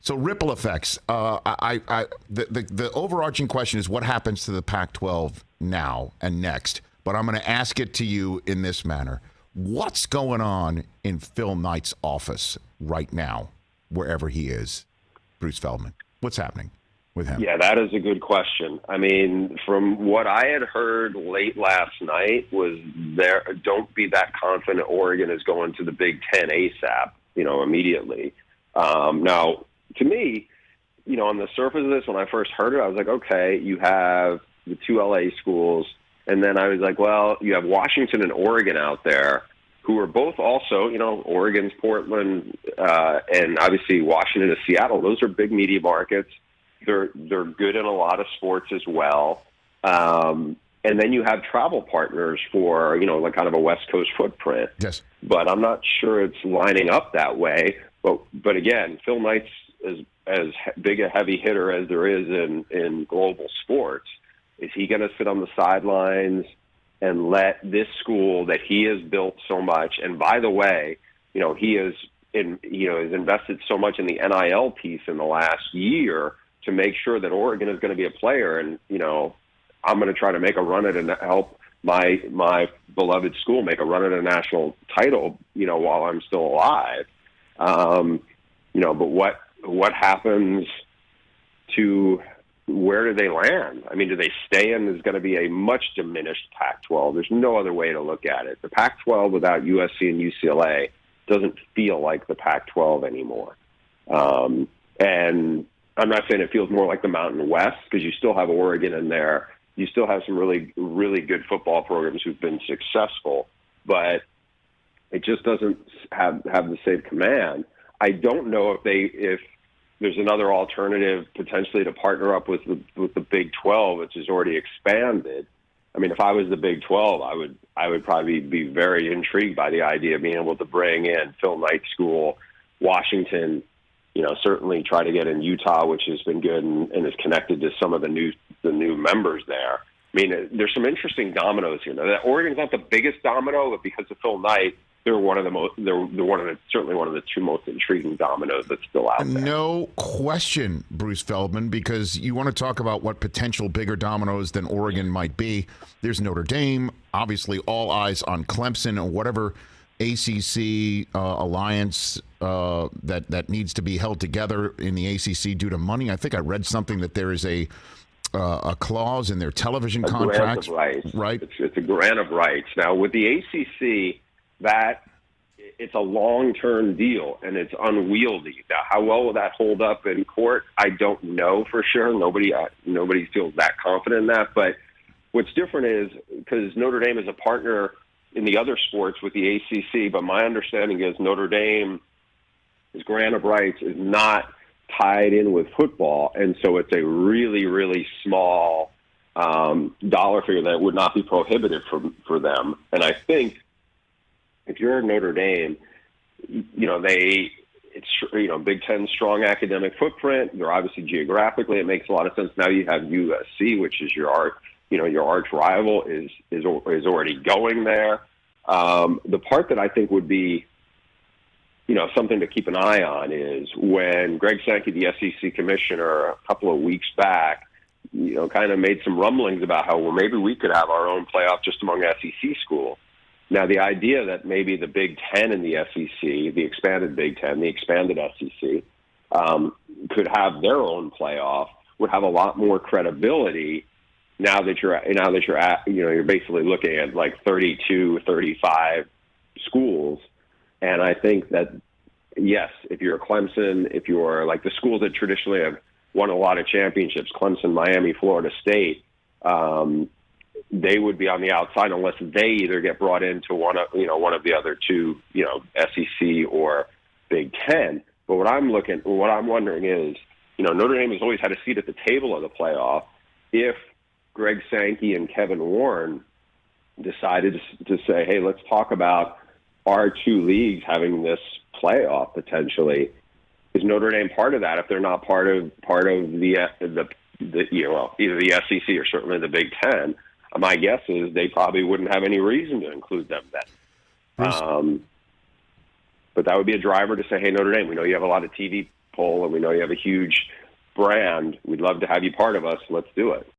So ripple effects. The overarching question is what happens to the Pac-12 now and next. But I'm going to ask it to you in this manner. What's going on in Phil Knight's office right now, wherever he is, Bruce Feldman? What's happening with him? Yeah, that is a good question. I mean, from what I had heard late last night was don't be that confident Oregon is going to the Big Ten ASAP, immediately. Now, to me, on the surface of this, when I first heard it, I was like, okay, you have the two LA schools. And then I was like, well, you have Washington and Oregon out there who are both also, Oregon's Portland, and obviously Washington is Seattle. Those are big media markets. They're good in a lot of sports as well. And then you have travel partners for, like kind of a West Coast footprint. Yes. But I'm not sure it's lining up that way. But again, Phil Knight's as big a heavy hitter as there is in global sports. Is he going to sit on the sidelines and let this school that he has built so much? And by the way, he has invested so much in the NIL piece in the last year to make sure that Oregon is going to be a player. And I'm going to try to make a run at and help my beloved school make a run at a national title. While I'm still alive. But what happens to? Where do they land? I mean, do they stay in? There's going to be a much diminished Pac-12. There's no other way to look at it. The Pac-12 without USC and UCLA doesn't feel like the Pac-12 anymore. And I'm not saying it feels more like the Mountain West because you still have Oregon in there. You still have some really, really good football programs who've been successful, but it just doesn't have the same command. I don't know if there's another alternative potentially to partner up with the Big 12, which is already expanded. I mean, if I was the Big 12, I would probably be very intrigued by the idea of being able to bring in Phil Knight School, Washington, certainly try to get in Utah, which has been good and is connected to some of the new members there. I mean, there's some interesting dominoes here. Now, Oregon's not the biggest domino, but because of Phil Knight, they're certainly one of the two most intriguing dominoes that's still out there. No question, Bruce Feldman, because you want to talk about what potential bigger dominoes than Oregon might be. There's Notre Dame, obviously all eyes on Clemson or whatever ACC alliance that needs to be held together in the ACC due to money. I think I read something that there is a clause in their television contract. Grant of rights. Right? It's a grant of rights. Now, with the ACC, that it's a long-term deal and it's unwieldy. Now, how well will that hold up in court? I don't know for sure. Nobody feels that confident in that. But what's different is because Notre Dame is a partner in the other sports with the ACC, but my understanding is Notre Dame's grant of rights is not tied in with football, and so it's a really, really small dollar figure that would not be prohibitive for them. And I think if you're Notre Dame, it's Big Ten strong academic footprint. They're obviously geographically, it makes a lot of sense. Now you have USC, which is your arch rival, is already going there. The part that I think would be, something to keep an eye on is when Greg Sankey, the SEC commissioner, a couple of weeks back, kind of made some rumblings about how, well, maybe we could have our own playoff just among SEC schools. Now, the idea that maybe the Big Ten and the SEC, the expanded Big Ten, the expanded SEC, could have their own playoff would have a lot more credibility now that you're basically looking at like 32, 35 schools. And I think that, yes, if you're Clemson, if you're like the schools that traditionally have won a lot of championships, Clemson, Miami, Florida State, they would be on the outside unless they either get brought into one of the other two, SEC or Big Ten. But what I'm wondering is, Notre Dame has always had a seat at the table of the playoff. If Greg Sankey and Kevin Warren decided to say, hey, let's talk about our two leagues having this playoff potentially, is Notre Dame part of that? If they're not part of the either the SEC or certainly the Big Ten, my guess is they probably wouldn't have any reason to include them then. But that would be a driver to say, hey, Notre Dame, we know you have a lot of TV poll, and we know you have a huge brand. We'd love to have you part of us. Let's do it.